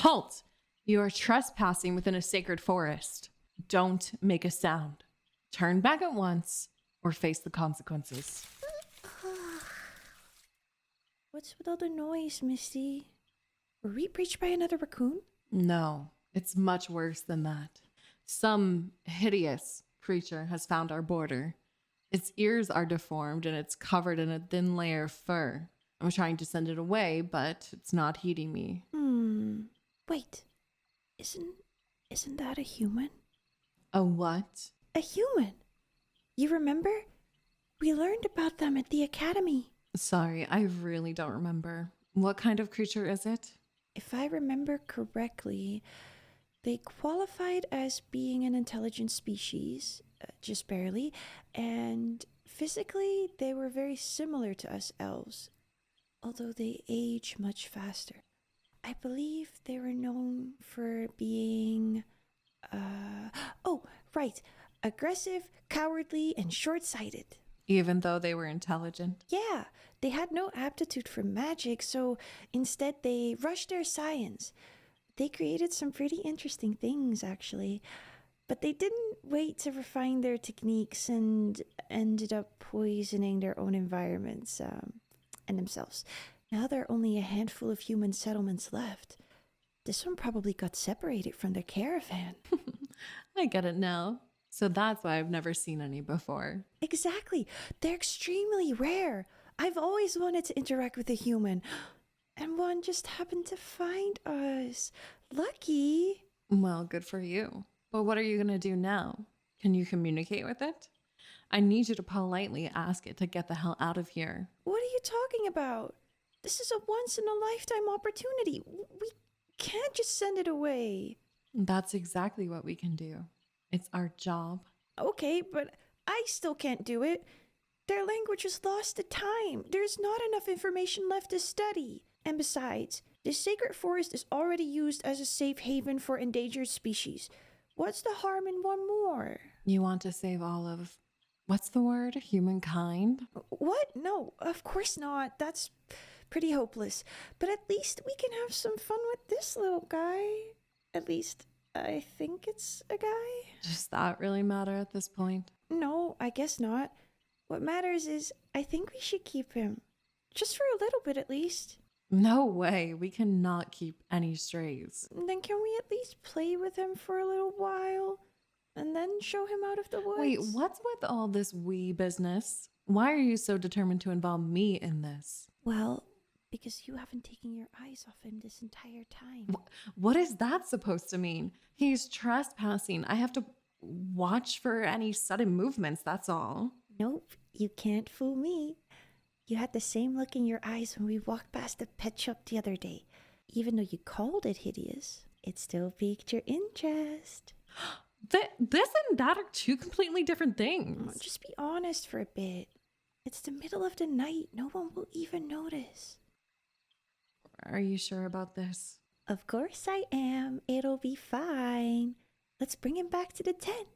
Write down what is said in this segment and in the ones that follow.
Halt! You are trespassing within a sacred forest. Don't make a sound. Turn back at once or face the consequences. What's with all the noise, Misty? Were we breached by another raccoon? No, it's much worse than that. Some hideous creature has found our border. Its ears are deformed and it's covered in a thin layer of fur. I'm trying to send it away, but it's not heeding me. Wait. Isn't that a human? A what? A human. You remember? We learned about them at the academy. Sorry, I really don't remember. What kind of creature is it? If I remember correctly, they qualified as being an intelligent species, just barely, and physically they were very similar to us elves, although they age much faster. I believe they were known for being, aggressive, cowardly, and short-sighted. Even though they were intelligent? Yeah, they had no aptitude for magic, so instead they rushed their science. They created some pretty interesting things, actually. But they didn't wait to refine their techniques and ended up poisoning their own environments and themselves. Now there are only a handful of human settlements left. This one probably got separated from their caravan. I get it now. So that's why I've never seen any before. Exactly. They're extremely rare. I've always wanted to interact with a human. And one just happened to find us. Lucky. Well, good for you. But what are you going to do now? Can you communicate with it? I need you to politely ask it to get the hell out of here. What are you talking about? This is a once-in-a-lifetime opportunity. We can't just send it away. That's exactly what we can do. It's our job. Okay, but I still can't do it. Their language is lost to time. There's not enough information left to study. And besides, this sacred forest is already used as a safe haven for endangered species. What's the harm in one more? You want to save all of, what's the word? Humankind? What? No, of course not. That's pretty hopeless. But at least we can have some fun with this little guy. At least I think it's a guy. Does that really matter at this point? No, I guess not. What matters is I think we should keep him. Just for a little bit at least. No way. We cannot keep any strays. Then can we at least play with him for a little while? And then show him out of the woods? Wait, what's with all this we business? Why are you so determined to involve me in this? Well, because you haven't taken your eyes off him this entire time. What is that supposed to mean? He's trespassing. I have to watch for any sudden movements, that's all. Nope, you can't fool me. You had the same look in your eyes when we walked past the pet shop the other day. Even though you called it hideous, it still piqued your interest. This and that are two completely different things. Just be honest for a bit. It's the middle of the night. No one will even notice. Are you sure about this? Of course I am. It'll be fine. Let's bring him back to the tent.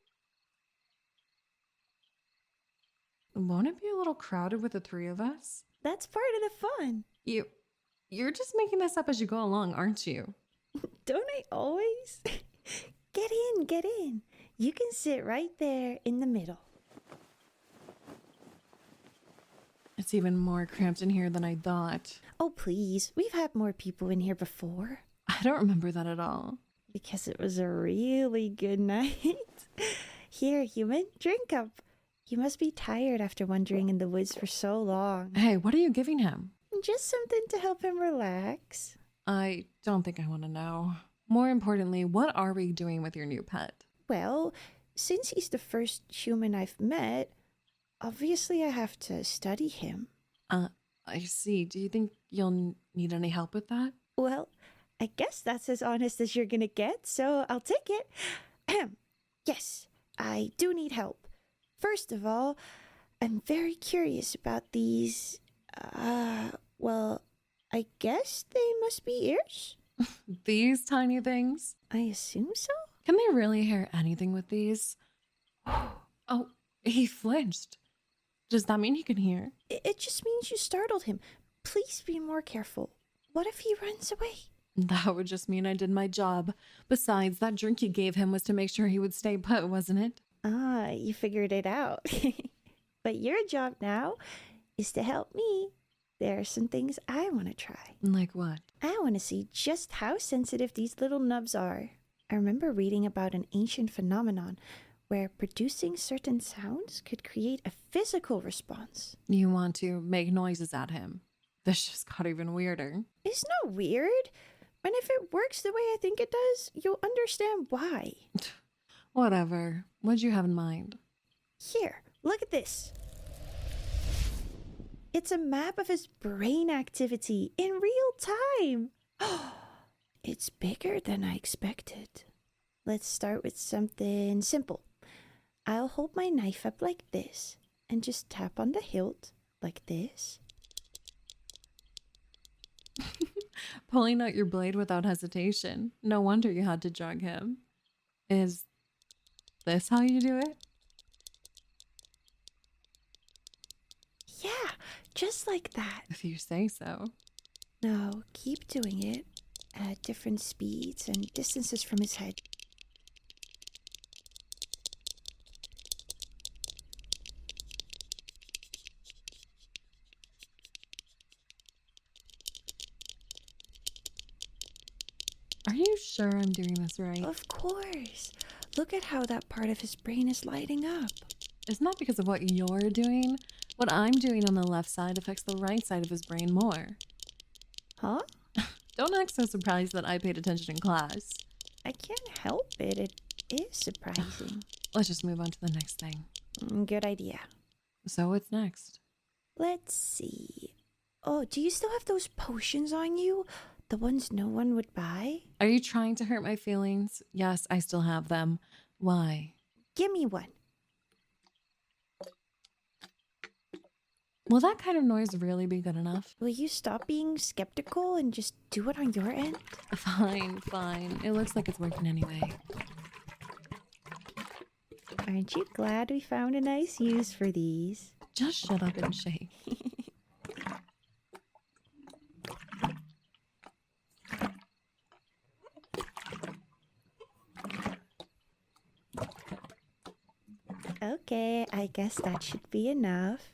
Won't it be a little crowded with the three of us? That's part of the fun. You're just making this up as you go along, aren't you? Don't I always? Get in. You can sit right there in the middle. It's even more cramped in here than I thought. Oh, please. We've had more people in here before. I don't remember that at all. Because it was a really good night. Here, human, drink up. You must be tired after wandering in the woods for so long. Hey, what are you giving him? Just something to help him relax. I don't think I want to know. More importantly, what are we doing with your new pet? Well, since he's the first human I've met, obviously I have to study him. I see. Do you think you'll need any help with that? Well, I guess that's as honest as you're gonna get, so I'll take it. Yes, I do need help. First of all, I'm very curious about these, well, I guess they must be ears? These tiny things? I assume so? Can they really hear anything with these? Oh, he flinched. Does that mean he can hear? It just means you startled him. Please be more careful. What if he runs away? That would just mean I did my job. Besides, that drink you gave him was to make sure he would stay put, wasn't it? Ah, you figured it out. But your job now is to help me. There are some things I want to try. Like what? I want to see just how sensitive these little nubs are. I remember reading about an ancient phenomenon where producing certain sounds could create a physical response. You want to make noises at him. This just got even weirder. It's not weird. And if it works the way I think it does, you'll understand why. Whatever. What'd you have in mind? Here, look at this. It's a map of his brain activity in real time. It's bigger than I expected. Let's start with something simple. I'll hold my knife up like this and just tap on the hilt like this. Pulling out your blade without hesitation. No wonder you had to drug him. Is this how you do it? Yeah, just like that. If you say so. Now, keep doing it at different speeds and distances from his head. Are you sure I'm doing this right? Of course. Look at how that part of his brain is lighting up. Isn't that because of what you're doing? What I'm doing on the left side affects the right side of his brain more. Huh? Don't act so surprised that I paid attention in class. I can't help it. It is surprising. Let's just move on to the next thing. Good idea. So what's next? Let's see. Oh, do you still have those potions on you? The ones no one would buy? Are you trying to hurt my feelings? Yes, I still have them. Why? Give me one. Will that kind of noise really be good enough? Will you stop being skeptical and just do it on your end? Fine, fine. It looks like it's working anyway. Aren't you glad we found a nice use for these? Just shut up and shake. Okay, I guess that should be enough.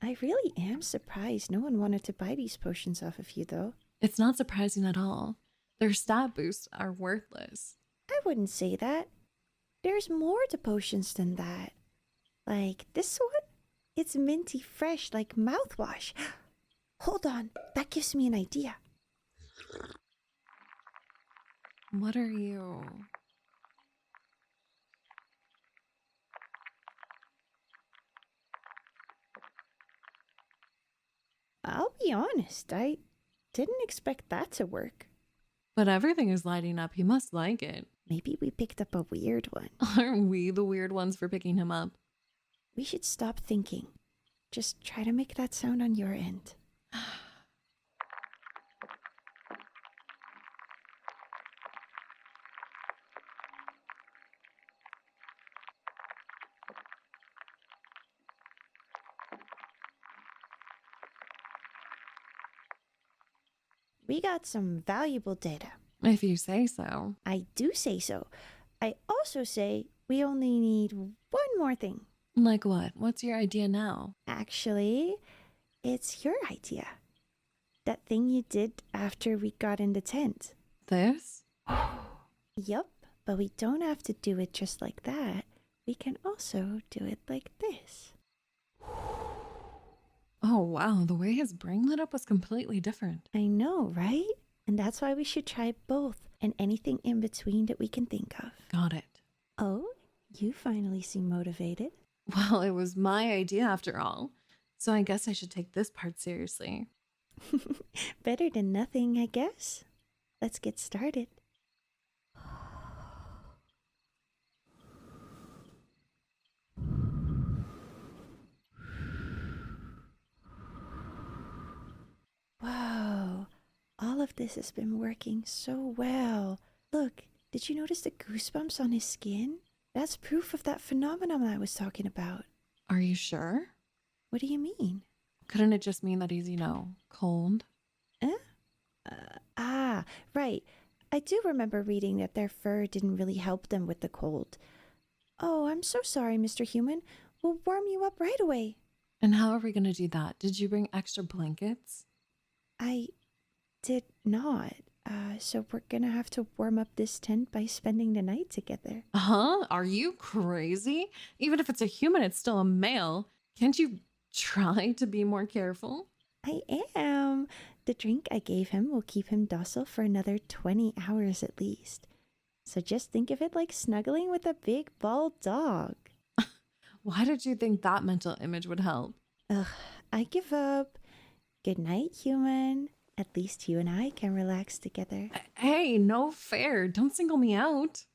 I really am surprised no one wanted to buy these potions off of you, though. It's not surprising at all. Their stat boosts are worthless. I wouldn't say that. There's more to potions than that. Like this one? It's minty fresh like mouthwash. Hold on, that gives me an idea. What are you? I'll be honest, I didn't expect that to work. But everything is lighting up. He must like it. Maybe we picked up a weird one. Aren't we the weird ones for picking him up? We should stop thinking. Just try to make that sound on your end. We got some valuable data. If you say so. I do say so. I also say we only need one more thing. Like what? What's your idea now? Actually, it's your idea. That thing you did after we got in the tent. This? Yup, but we don't have to do it just like that. We can also do it like this. Oh, wow. The way his brain lit up was completely different. I know, right? And that's why we should try both and anything in between that we can think of. Got it. Oh, you finally seem motivated. Well, it was my idea after all. So I guess I should take this part seriously. Better than nothing, I guess. Let's get started. Wow, all of this has been working so well. Look, did you notice the goosebumps on his skin? That's proof of that phenomenon I was talking about. Are you sure? What do you mean? Couldn't it just mean that he's, cold? Right. I do remember reading that their fur didn't really help them with the cold. Oh, I'm so sorry, Mr. Human. We'll warm you up right away. And how are we going to do that? Did you bring extra blankets? I did not. So we're gonna have to warm up this tent by spending the night together. Huh? Are you crazy? Even if it's a human, it's still a male. Can't you try to be more careful? I am. The drink I gave him will keep him docile for another 20 hours at least. So just think of it like snuggling with a big bald dog. Why did you think that mental image would help? Ugh, I give up. Good night, human. At least you and I can relax together. Hey, no fair. Don't single me out.